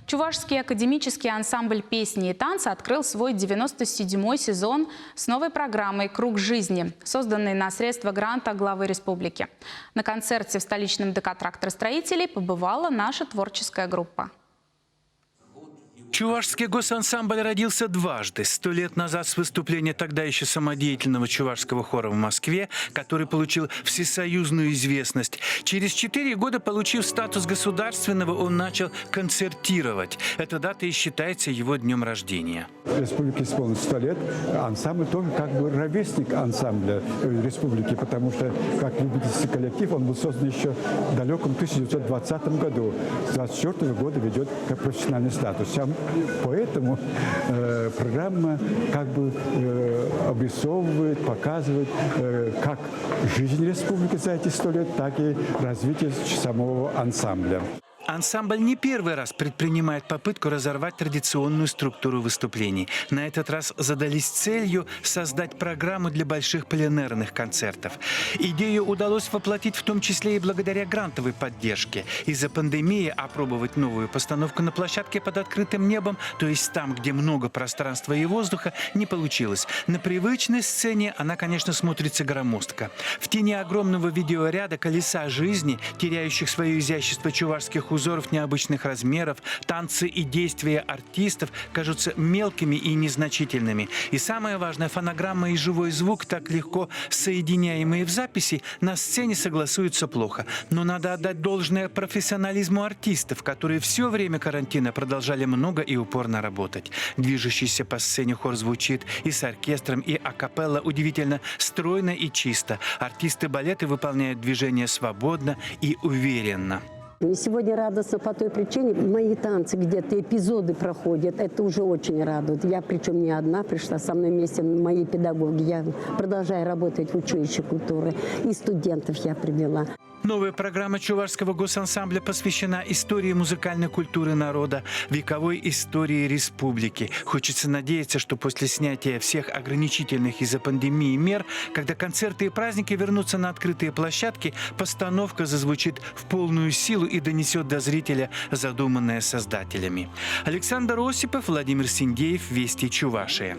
Чувашский академический ансамбль песни и танца открыл свой 97-й сезон с новой программой «Круг жизни», созданной на средства гранта главы республики. На концерте в столичном ДК тракторостроителей побывала наша творческая группа. Чувашский госансамбль родился дважды. 100 лет назад с выступления тогда еще самодеятельного чувашского хора в Москве, который получил всесоюзную известность. Через 4 года, получив статус государственного, он начал концертировать. Эта дата и считается его днем рождения. Республике исполнилось 100 лет. Ансамбль тоже как бы ровесник ансамбля республики, потому что, как любительский коллектив, он был создан еще в далеком 1920 году. С 1924 года ведет как профессиональный статус. Поэтому программа как бы обрисовывает, показывает как жизнь республики за эти 100 лет, так и развитие самого ансамбля. Ансамбль не первый раз предпринимает попытку разорвать традиционную структуру выступлений. На этот раз задались целью создать программу для больших пленэрных концертов. Идею удалось воплотить в том числе и благодаря грантовой поддержке. Из-за пандемии опробовать новую постановку на площадке под открытым небом, то есть там, где много пространства и воздуха, не получилось. На привычной сцене она, конечно, смотрится громоздко. В тени огромного видеоряда «Колеса жизни», теряющих свое изящество чувашских узоров необычных размеров, танцы и действия артистов кажутся мелкими и незначительными. И самое важное, фонограмма и живой звук, так легко соединяемые в записи, на сцене согласуются плохо. Но надо отдать должное профессионализму артистов, которые все время карантина продолжали много и упорно работать. Движущийся по сцене хор звучит и с оркестром, и акапелла удивительно стройно и чисто. Артисты балета выполняют движения свободно и уверенно. Мне сегодня радостно по той причине, мои танцы где-то, эпизоды проходят, это уже очень радует. Я причем не одна пришла, со мной вместе мои педагоги. Я продолжаю работать в училище культуры, и студентов я привела. Новая программа Чувашского госансамбля посвящена истории музыкальной культуры народа, вековой истории республики. Хочется надеяться, что после снятия всех ограничительных из-за пандемии мер, когда концерты и праздники вернутся на открытые площадки, постановка зазвучит в полную силу и донесет до зрителя задуманное создателями. Александр Осипов, Владимир Синдеев, Вести Чувашия.